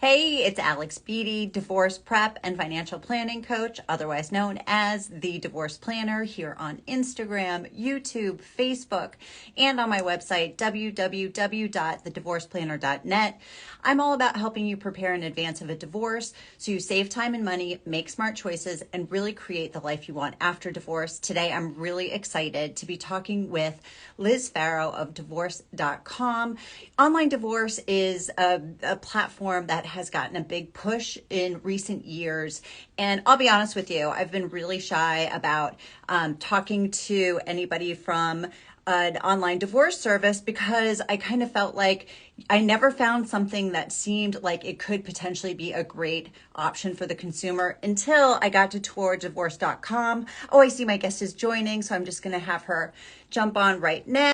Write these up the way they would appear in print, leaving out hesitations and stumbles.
Hey, it's Alex Beattie, divorce prep and financial planning coach, otherwise known as the Divorce Planner, here on Instagram, YouTube, Facebook, and on my website, www.thedivorceplanner.net. I'm all about helping you prepare in advance of a divorce so you save time and money, make smart choices, and really create the life you want after divorce. Today, I'm really excited to be talking with Liz Pharo of divorce.com. Online divorce is a platform that has gotten a big push in recent years. And I'll be honest with you, I've been really shy about talking to anybody from an online divorce service because I kind of felt like I never found something that seemed like it could potentially be a great option for the consumer until I got to tour divorce.com. Oh, I see my guest is joining, so I'm just going to have her jump on right now.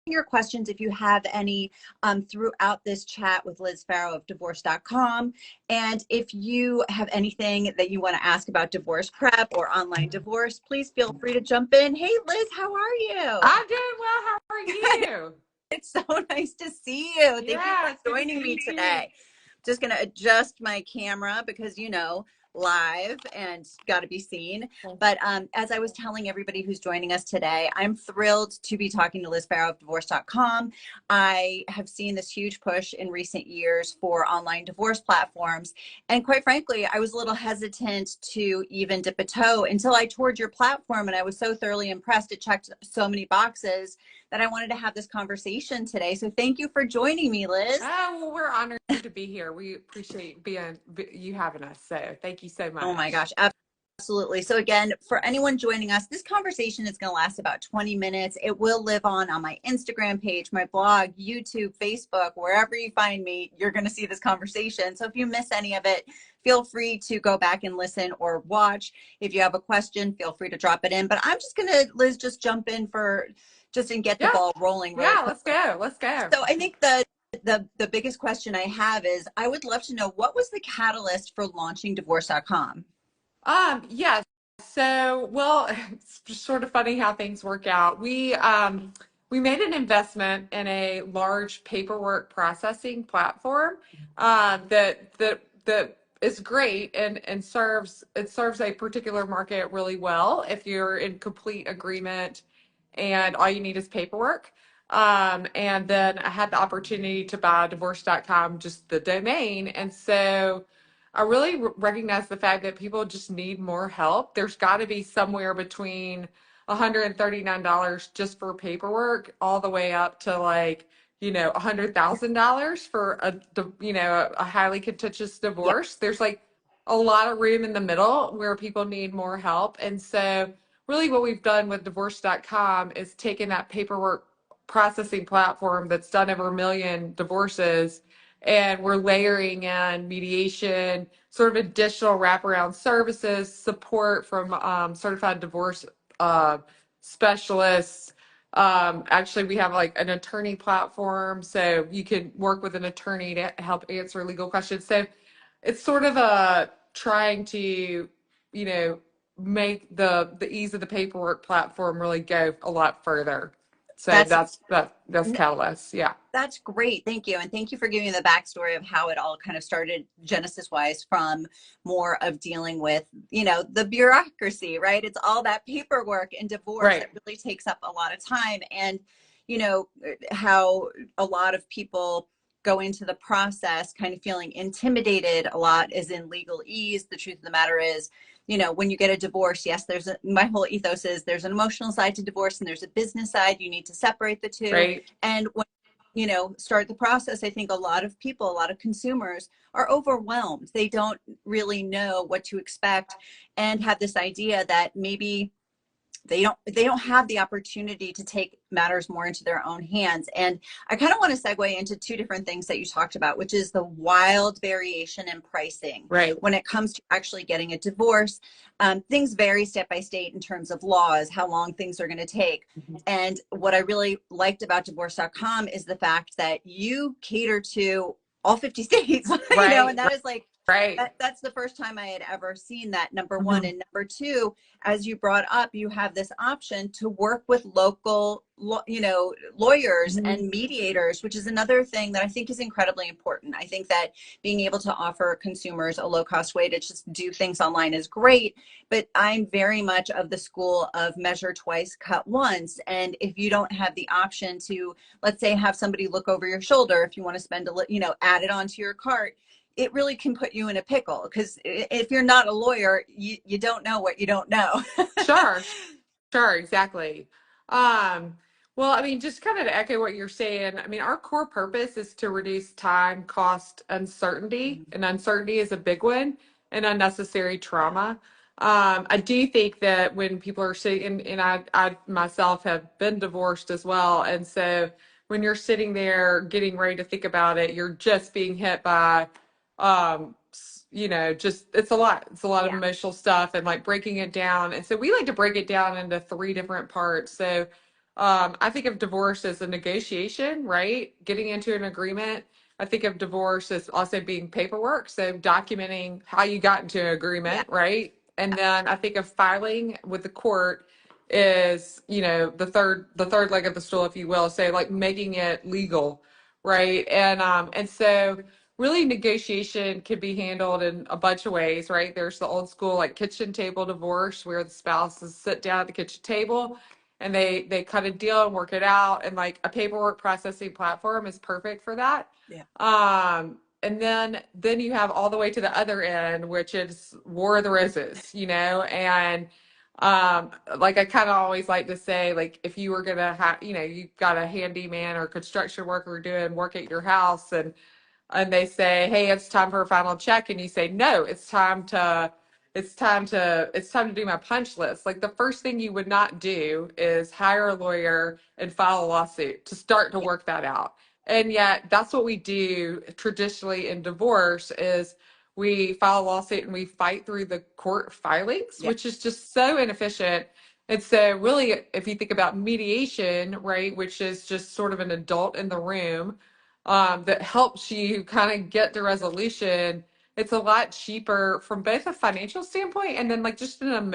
Your questions if you have any throughout this chat with Liz Pharo of divorce.com. And if you have anything that you want to ask about divorce prep or online divorce, please feel free to jump in. Hey, Liz, how are you? I'm doing well. How are you? It's so nice to see you. Thank you Yeah, for it's good to joining see me you too. today. Just going to adjust my camera because, live and got to be seen. But as I was telling everybody who's joining us today, I'm thrilled to be talking to Liz Pharo of divorce.com. I have seen this huge push in recent years for online divorce platforms. And quite frankly, I was a little hesitant to even dip a toe until I toured your platform. And I was so thoroughly impressed. It checked so many boxes that I wanted to have this conversation today. So thank you for joining me, Liz. Oh, well, we're honored to be here. We appreciate you having us. So thank you so Oh my much. gosh, absolutely. So again, for anyone joining us, this conversation is going to last about 20 minutes. It will live on my Instagram page, my blog, YouTube, Facebook, wherever you find me, you're going to see this conversation. So if you miss any of it, feel free to go back and listen or watch. If you have a question, feel free to drop it in. But I'm just going to, Liz, just jump in and get the Yeah, ball rolling really yeah, quick. let's go. Let's go. So I think the biggest question I have is I would love to know, what was the catalyst for launching divorce.com? Yes. So, well, it's just sort of funny how things work out. We made an investment in a large paperwork processing platform that is great and serves a particular market really well if you're in complete agreement and all you need is paperwork. And then I had the opportunity to buy divorce.com, just the domain. And so I really recognize the fact that people just need more help. There's got to be somewhere between $139 just for paperwork, all the way up to like, $100,000 for a highly contentious Yeah. divorce. There's like a lot of room in the middle where people need more help. And so really what we've done with divorce.com is taken that paperwork processing platform that's done over a million divorces, and we're layering in mediation, sort of additional wraparound services, support from certified divorce uh, specialists. Actually, we have like an attorney platform, so you can work with an attorney to help answer legal questions. So it's sort of a trying to, you know, make the ease of the paperwork platform really go a lot further. So That's that's Catalyst. Yeah. that's great. Thank you. And thank you for giving me the backstory of how it all kind of started Genesis wise, from more of dealing with, the bureaucracy, right? It's all that paperwork and divorce Right. that really takes up a lot of time. And, how a lot of people go into the process kind of feeling intimidated a lot is in legalese. The truth of the matter is, when you get a divorce, yes, my whole ethos is there's an emotional side to divorce and there's a business side. You need to separate the two. Right. And when start the process, I think a lot of people, a lot of consumers are overwhelmed. They don't really know what to expect and have this idea that maybe they don't have the opportunity to take matters more into their own hands. And I kind of want to segue into two different things that you talked about, which is the wild variation in pricing Right. when it comes to actually getting a divorce. Things vary state by state in terms of laws, how long things are going to take. And what I really liked about divorce.com is the fact that you cater to all 50 states, and Right. that is like Right. That's the first time I had ever seen that, number one. Mhm. And number two, as you brought up, you have this option to work with local, lawyers Mhm. and mediators, which is another thing that I think is incredibly important. I think that being able to offer consumers a low cost way to just do things online is great, but I'm very much of the school of measure twice, cut once. And if you don't have the option to, let's say, have somebody look over your shoulder, if you want to spend add it onto your cart, it really can put you in a pickle, because if you're not a lawyer, you don't know what you don't know. Sure. Sure, exactly. Um, well, I mean, just kind of to echo what you're saying, I mean, our core purpose is to reduce time, cost, uncertainty, and uncertainty is a big one, and unnecessary trauma. I do think that when people are sitting, and I myself have been divorced as well, and so when you're sitting there getting ready to think about it, you're just being hit by just it's a lot of Yeah. emotional stuff and like breaking it down. And so we like to break it down into three different parts. So I think of divorce as a negotiation, right? Getting into an agreement. I think of divorce as also being paperwork, so documenting how you got into an Yeah. agreement, right? And then I think of filing with the court is, the third leg of the stool, if you will, so like making it legal, right? And so really negotiation can be handled in a bunch of ways, right? There's the old school like kitchen table divorce where the spouses sit down at the kitchen table and they cut a deal and work it out, and like a paperwork processing platform is perfect for that. Yeah. And then you have all the way to the other end, which is War of the Roses, and like I kind of always like to say, like if you were gonna have, you've got a handyman or construction worker doing work at your house, and they say, "Hey, it's time for a final check," and you say, "No, it's time to do my punch list." Like the first thing you would not do is hire a lawyer and file a lawsuit to start to Yeah. work that out. And yet that's what we do traditionally in divorce is we file a lawsuit and we fight through the court filings, Yeah. which is just so inefficient. And so really, if you think about mediation, right, which is just sort of an adult in the room, that helps you kind of get to resolution, it's a lot cheaper from both a financial standpoint and then like just an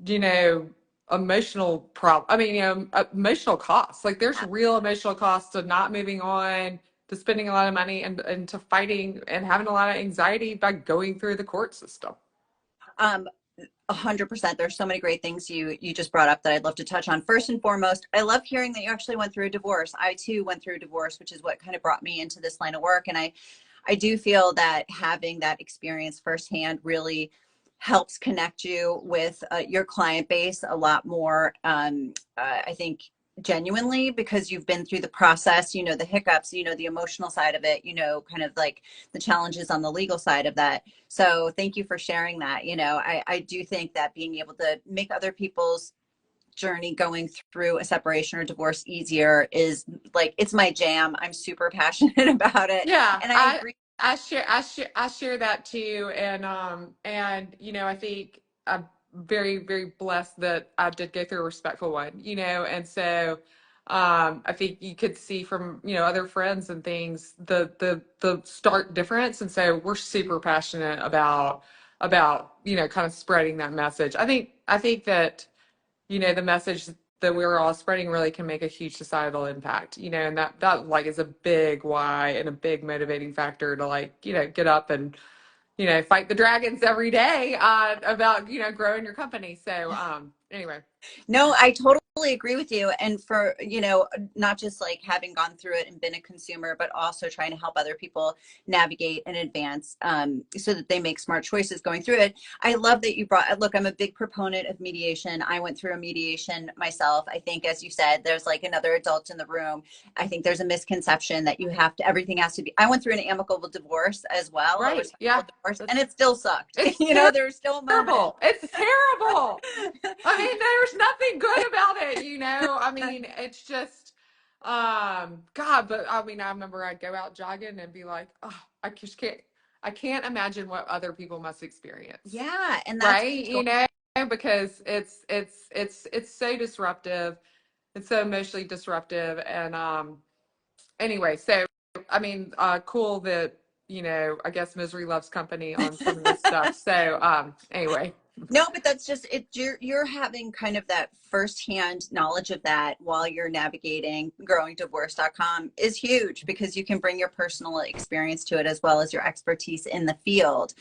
you know, emotional problem. I mean, emotional costs. Like there's real emotional costs to not moving on, to spending a lot of money and to fighting and having a lot of anxiety by going through the court system. Um, 100%. There's so many great things you just brought up that I'd love to touch on. First and foremost, I love hearing that you actually went through a divorce. I too went through a divorce, which is what kind of brought me into this line of work. And I do feel that having that experience firsthand really helps connect you with your client base a lot more. I think genuinely, because you've been through the process, the hiccups, the emotional side of it, kind of like the challenges on the legal side of that. So thank you for sharing that. I do think that being able to make other people's journey going through a separation or divorce easier is like, it's my jam. I'm super passionate about it. Yeah, And I I agree. I share that too, and I think I'm very very blessed that I did go through a respectful one, and so I think you could see from other friends and things the stark difference, and so we're super passionate about kind of spreading that message. I think that the message that we're all spreading really can make a huge societal impact, and that like is a big why and a big motivating factor to like, get up and, fight the dragons every day, about, growing your company. So, anyway. No, I totally agree with you. And for, not just like having gone through it and been a consumer, but also trying to help other people navigate and advance, so that they make smart choices going through it. I love that you look, I'm a big proponent of mediation. I went through a mediation myself. I think, as you said, there's like another adult in the room. I think there's a misconception that everything has to be, I went through an amicable divorce as well, a Right. respectful Yeah. divorce, and it still sucked. It's There's still moments. terrible. It's terrible. I mean, there's nothing good about it. I mean, it's just, God, but I mean, I remember I'd go out jogging and be like, oh, I can't imagine what other people must experience. Yeah, and that's Right? Because it's so disruptive. It's so emotionally disruptive. And, anyway, so, I mean, cool that, I guess misery loves company on some of this stuff. So anyway. No, but that's just it. You're having kind of that firsthand knowledge of that while you're navigating growingdivorce.com is huge because you can bring your personal experience to it as well as your expertise in the field,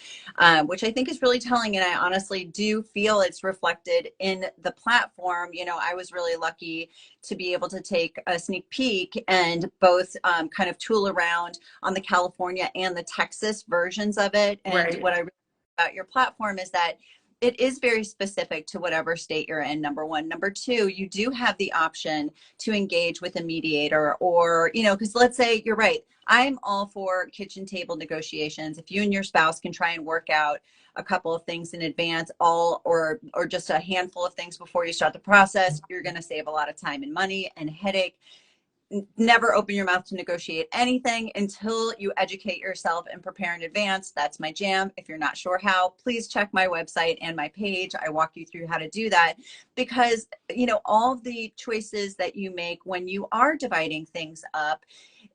which I think is really telling. And I honestly do feel it's reflected in the platform. I was really lucky to be able to take a sneak peek and both kind of tool around on the California and the Texas versions of it. And Right. what I really like about your platform is that it is very specific to whatever state you're in, number one. Number two, you do have the option to engage with a mediator or, because let's say you're right. I'm all for kitchen table negotiations. If you and your spouse can try and work out a couple of things in advance, or just a handful of things before you start the process, you're going to save a lot of time and money and headache. Never open your mouth to negotiate anything until you educate yourself and prepare in advance. That's my jam. If you're not sure how, please check my website and my page. I walk you through how to do that because, all the choices that you make when you are dividing things up,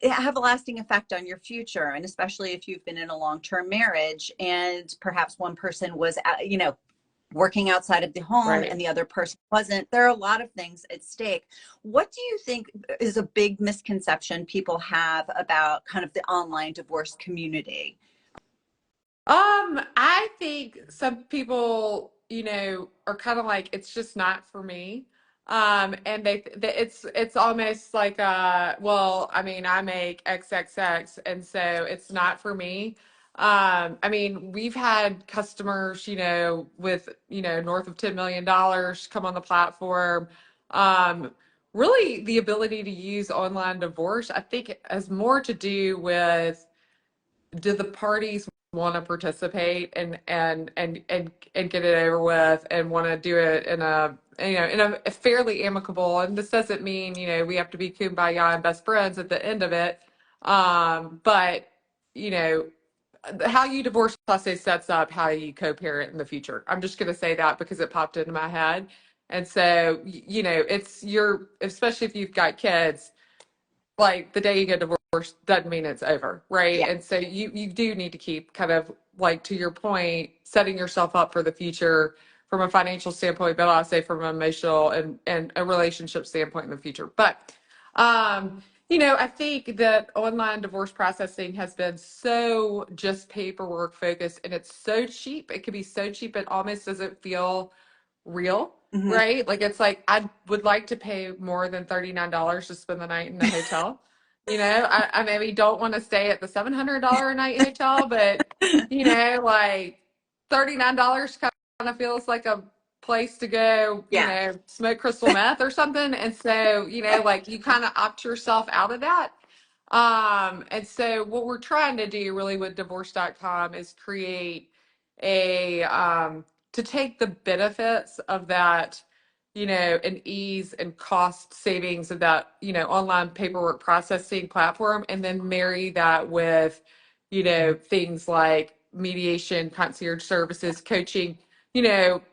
it have a lasting effect on your future. And especially if you've been in a long-term marriage and perhaps one person was, working outside of the home Right. and the other person wasn't. There are a lot of things at stake. What do you think is a big misconception people have about kind of the online divorce community? I think some people, are kind of like, it's just not for me. And it's almost like, well, I mean, I make XXX, and so it's not for me. I mean, we've had customers, with, north of $10 million come on the platform. Um, Really, the ability to use online divorce, I think, has more to do with, do the parties want to participate and get it over with and want to do it in a fairly amicable, and this doesn't mean we have to be kumbaya and best friends at the end of it, but you know how you divorce process sets up how you co-parent in the future. I'm just going to say that because it popped into my head. And so it's your, especially if you've got kids, like the day you get divorced doesn't mean it's over, right? Yeah. And so you do need to keep kind of, like, to your point, setting yourself up for the future from a financial standpoint, but also from an emotional and a relationship standpoint in the future. But I think that online divorce processing has been so just paperwork focused, and it's so cheap. It can be so cheap it almost doesn't feel real, Hmm. right? Like, it's like, I would like to pay more than $39 to spend the night in the hotel. I maybe don't want to stay at the $700 a night hotel, but like $39 kind of feels like a place to go, Yeah. smoke crystal meth or something. And so, like, you kind of opt yourself out of that. And so what we're trying to do really with divorce.com is create to take the benefits of that, and ease and cost savings of that, online paperwork processing platform, and then marry that with, things like mediation, concierge services, coaching,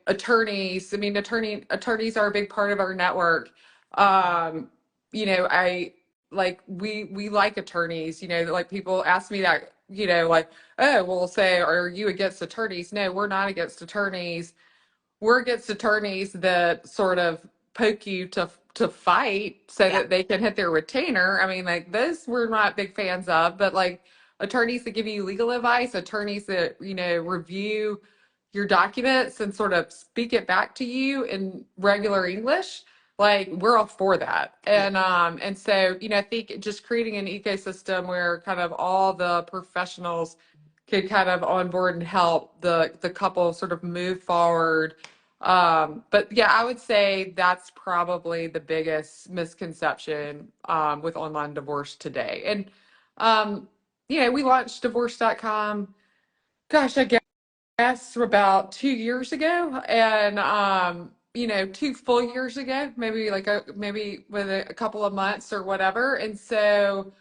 attorneys. I mean, attorneys are a big part of our network. I like, we like attorneys, like, people ask me that, like, oh, well, say, are you against attorneys? No, we're not against attorneys. We're against attorneys that sort of poke you to fight so Yeah. that they can hit their retainer. I mean, like, those we're not big fans of, but, like, attorneys that give you legal advice, attorneys that, review your documents and sort of speak it back to you in regular English, like, we're all for that. Yeah. And so, I think just creating an ecosystem where kind of all the professionals could kind of onboard and help the couple sort of move forward. But yeah, I would say that's probably the biggest misconception with online divorce today. And we launched divorce.com, gosh, I guess about 2 years ago, and 2 full years ago, maybe with a couple of months or whatever. And so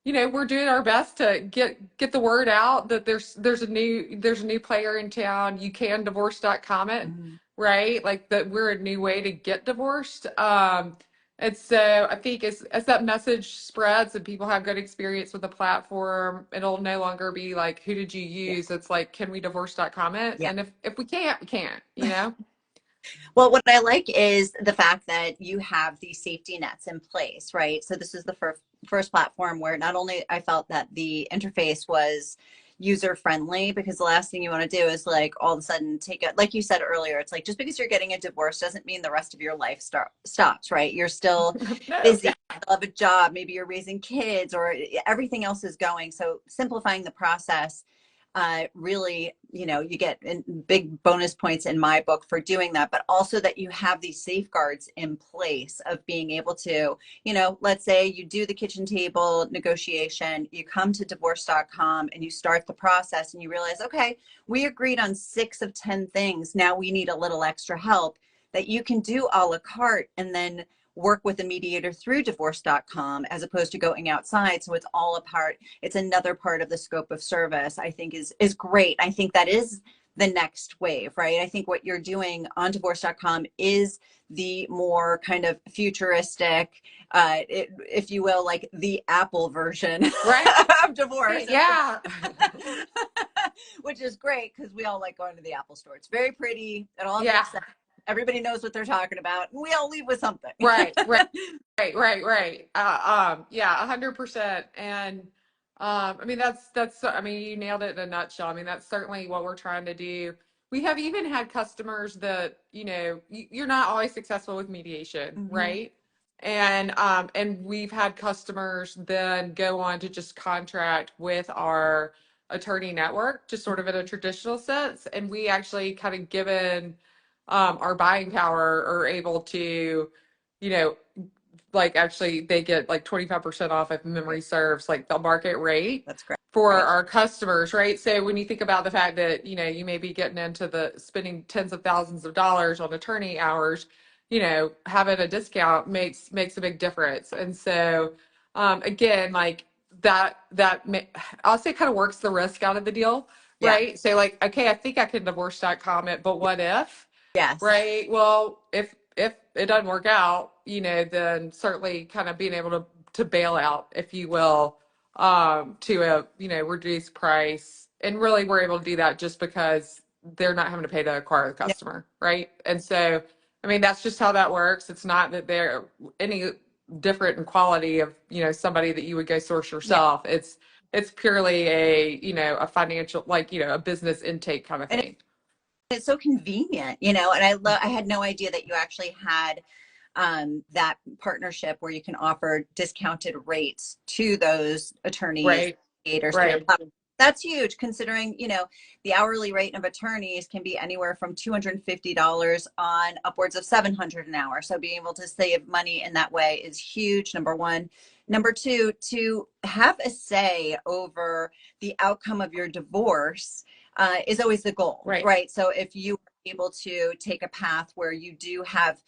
we're doing our best to get the word out that there's a new player in town. You can divorce.com it, Mhm. right? Like, that we're a new way to get divorced. And so I think as that message spreads and people have good experience with the platform, it'll no longer be like, who did you Yeah. use? It's like, can we divorce.com it? Yeah. And if we can't, we can't, you know? Well, what I like is the fact that you have these safety nets in place, right? So this is the first platform where not only I felt that the interface was user friendly, because the last thing you want to do is like all of a sudden take it, like you said earlier, it's like just because you're getting a divorce doesn't mean the rest of your life stops, right? You're still No, busy, yeah, you still have a job, maybe you're raising kids, or everything else is going. So simplifying the process, really, you get big bonus points in my book for doing that, but also that you have these safeguards in place of being able to, let's say you do the kitchen table negotiation, you come to divorce.com and you start the process and you realize, okay, we agreed on 6 of 10 things. Now we need a little extra help, that you can do a la carte and then work with a mediator through divorce.com as opposed to going outside. So it's all a part, it's another part of the scope of service. I think is great. I think that is the next wave, right? I think what you're doing on divorce.com is the more kind of futuristic, if you will, like the Apple version right. of divorce, Yeah. which is great because we all like going to the Apple store. It's very pretty. It all Yeah. makes sense. Everybody knows what they're talking about, and we all leave with something. Right. Right. Right. Yeah, 100%. And I mean I mean you nailed it in a nutshell. I mean that's certainly what we're trying to do. We have even had customers that, you're not always successful with mediation, Mhm. right? And we've had customers then go on to just contract with our attorney network, just sort of in a traditional sense. And we actually kind of given our buying power are able to, you know, like actually they get like 25% off if memory Great. serves, like the market rate That's great. for Right. our customers, right? So when you think about the fact that, you may be getting into the spending tens of thousands of dollars on attorney hours, having a discount makes a big difference. And so again, like I'll say kind of works the risk out of the deal, Yeah. right? So like, okay, I think I can divorce.com it, but what if? Yes. Right. Well, if it doesn't work out, then certainly kind of being able to bail out, if you will, to a reduced price, and really we're able to do that just because they're not having to pay to acquire the Yeah. customer, right? And so, I mean, that's just how that works. It's not that they're any different in quality of somebody that you would go source Yeah. yourself. It's purely a a financial, like a business intake kind of And thing. it's so convenient, and I had no idea that you actually had that partnership where you can offer discounted rates to those attorneys, Right. mediators through your Right. platform. That's huge considering, the hourly rate of attorneys can be anywhere from $250 on upwards of 700 an hour. So being able to save money in that way is huge, number one. Number two, to have a say over the outcome of your divorce is always the goal, Right. right? So if you are able to take a path where you do have,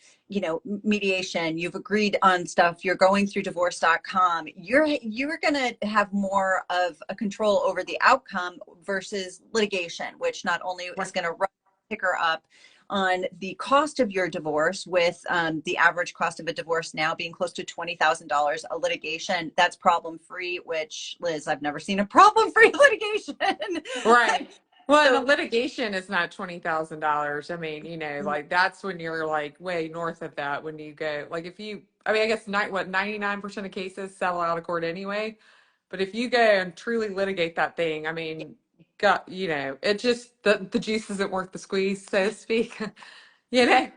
mediation, you've agreed on stuff, you're going through divorce.com, you're going to have more of a control over the outcome versus litigation, which not only is Right. going to run ticker up on the cost of your divorce, with the average cost of a divorce now being close to $20,000 a litigation that's problem free, which, Liz, I've never seen a problem free litigation. Right. Well, and the So litigation is not $20,000. I mean, mhm, like that's when you're like way north of that when you go, like if you, I mean, I guess 99% of cases settle out of court anyway. But if you go and truly litigate that thing, I mean, got, it just, the juice isn't worth the squeeze, so to speak. You know,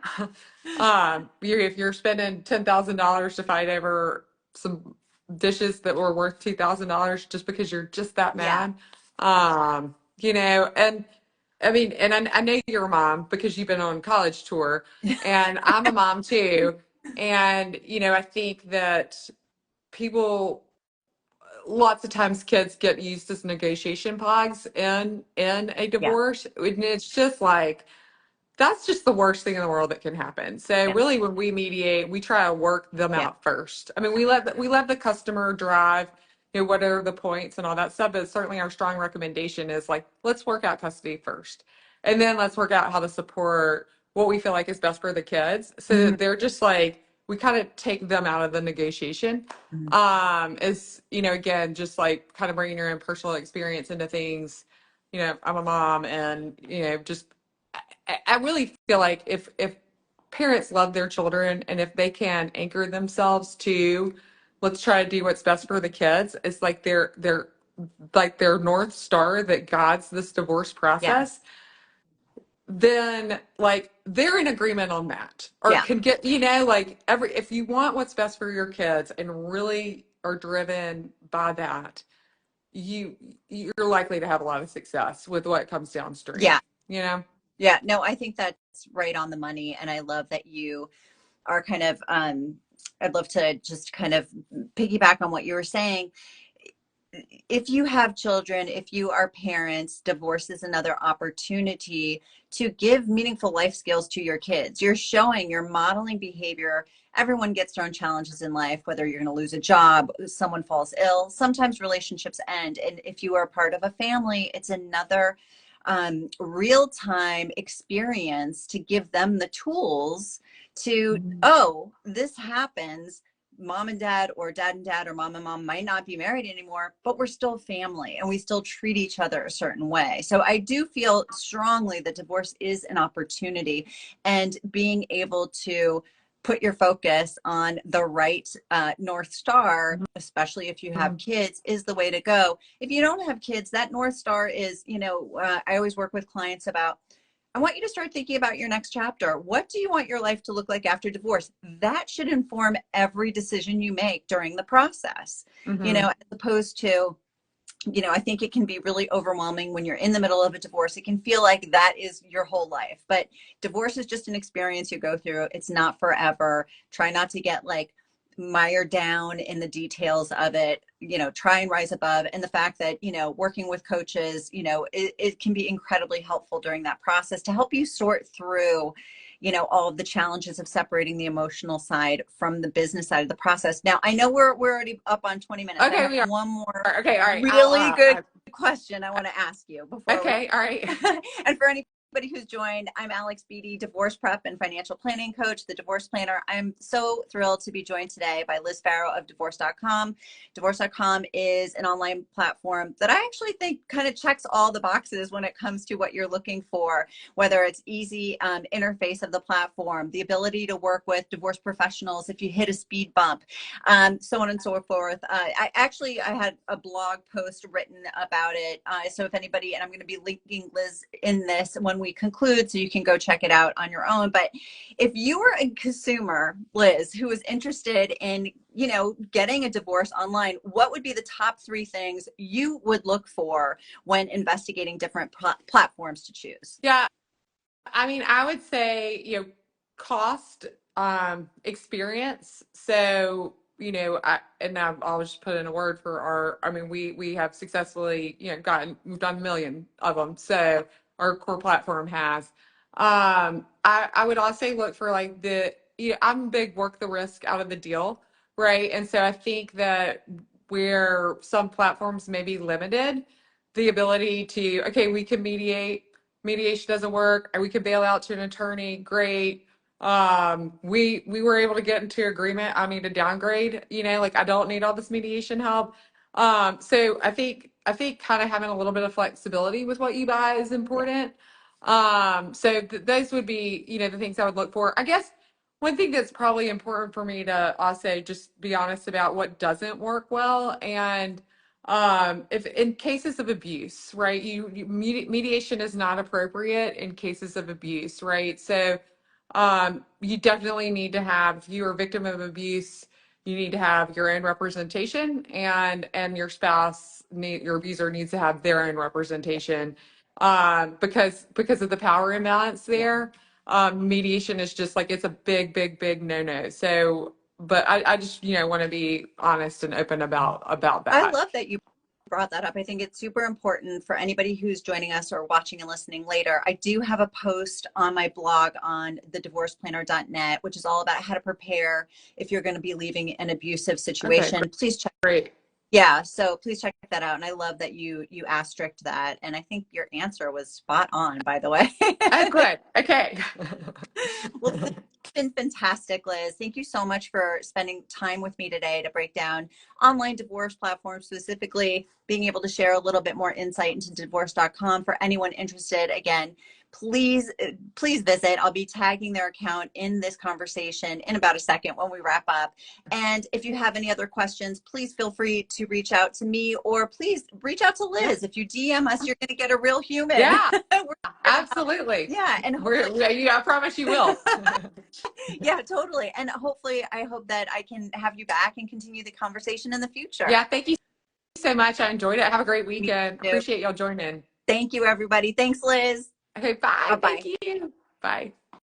if you're spending $10,000 to fight over some dishes that were worth $2,000 just because you're just that yeah. mad, and I mean, and I know you're a mom because you've been on college tour, and I'm a mom too, and I think that people, lots of times kids get used as negotiation pogs in a Yeah. divorce, and it's just like that's just the worst thing in the world that can happen. So Yeah. really, when we mediate, we try to work them Yeah. out first. I mean, we let the customer drive, what are the points and all that stuff. But certainly, our strong recommendation is like, let's work out custody first, and then let's work out how to support what we feel like is best for the kids, so Mhm. that they're just like we kind of take them out of the negotiation. Mhm. Is, again, just like kind of bringing your own personal experience into things. I'm a mom, and, just, I really feel like if parents love their children, and if they can anchor themselves to, let's try to do what's best for the kids, it's like they're like their North Star that guides this divorce process, Yes. then like they're in agreement on that, or Yeah. can get, like if you want what's best for your kids and really are driven by that, you you're likely to have a lot of success with what comes downstream, Yeah. you know? Yeah. No, I think that's right on the money. And I love that you are kind of, I'd love to just kind of piggyback on what you were saying. If you have children, if you are parents, divorce is another opportunity to give meaningful life skills to your kids. You're showing, you're modeling behavior. Everyone gets their own challenges in life, whether you're going to lose a job, someone falls ill, sometimes relationships end. And if you are part of a family, it's another real time experience to give them the tools to, oh, this happens. Mom and dad, or dad and dad, or mom and mom might not be married anymore, but we're still family and we still treat each other a certain way. So I do feel strongly that divorce is an opportunity, and being able to put your focus on the right North Star, especially if you have kids, is the way to go. If you don't have kids, that North Star is, I always work with clients about, I want you to start thinking about your next chapter. What do you want your life to look like after divorce? That should inform every decision you make during the process, Mm-hmm. as opposed to, I think it can be really overwhelming when you're in the middle of a divorce. It can feel like that is your whole life, but divorce is just an experience you go through. It's not forever. Try not to get like mired down in the details of it. Try and rise above. And the fact that, working with coaches, it can be incredibly helpful during that process to help you sort through, all of the challenges of separating the emotional side from the business side of the process. Now, I know we're already up on 20 minutes. I Okay, have we are. one more Okay, all right. really good question I want to ask you before we Okay, all right. and for anybody who's joined, I'm Alex Beattie, divorce prep and financial planning coach, the divorce planner. I'm so thrilled to be joined today by Liz Pharo of divorce.com. Divorce.com is an online platform that I actually think kind of checks all the boxes when it comes to what you're looking for, whether it's easy interface of the platform, the ability to work with divorce professionals if you hit a speed bump, so on and so forth. I had a blog post written about it. So if anybody, and I'm going to be linking Liz in this when we conclude, so you can go check it out on your own. But if you were a consumer, Liz, who was interested in, getting a divorce online, what would be the top 3 things you would look for when investigating different platforms to choose? Yeah, I mean, I would say, cost, experience. So, I'll just put in a word for I mean, we have successfully, we've done a million of them. So our core platform has. I would also look for like I'm a big work the risk out of the deal, right? And so I think that where some platforms may be limited, the ability to, okay, we can mediation doesn't work, we could bail out to an attorney, great. We were able to get into agreement, I need to downgrade, like I don't need all this mediation help. So I think kind of having a little bit of flexibility with what you buy is important. So those would be, the things I would look for. I guess one thing that's probably important for me to also just be honest about what doesn't work well. And if in cases of abuse, right, mediation is not appropriate in cases of abuse, right? So you definitely need to have, if you are a victim of abuse, you need to have your own representation, and your your abuser needs to have their own representation, because of the power imbalance there. Mediation is just like, it's a big, big, big no-no. So, but I just, want to be honest and open about I that. love that you brought that up. I think it's super important for anybody who's joining us or watching and listening later. I do have a post on my blog on thedivorceplanner.net, which is all about how to prepare if you're going to be leaving an abusive Okay, situation. Please check. great. Yeah, so please check that out. And I love that you asterisked that. And I think your answer was spot on, by the way. Oh, good. Okay. Well, Been fantastic, Liz. Thank you so much for spending time with me today to break down online divorce platforms, specifically being able to share a little bit more insight into divorce.com for anyone interested. Again, please visit. I'll be tagging their account in this conversation in about a second when we wrap up. And if you have any other questions, please feel free to reach out to me, or please reach out to Yeah. Liz. If you DM us, you're going to get a real human. Yeah, We're here to help. absolutely. Yeah, and I promise you will. yeah, totally. And hopefully, I hope that I can have you back and continue the conversation in the future. Yeah, thank you so much. I enjoyed it. Have a great Me weekend. too. Appreciate y'all joining. Thank you, everybody. Thanks, Liz. Okay, Bye bye. Thank bye. you. Bye.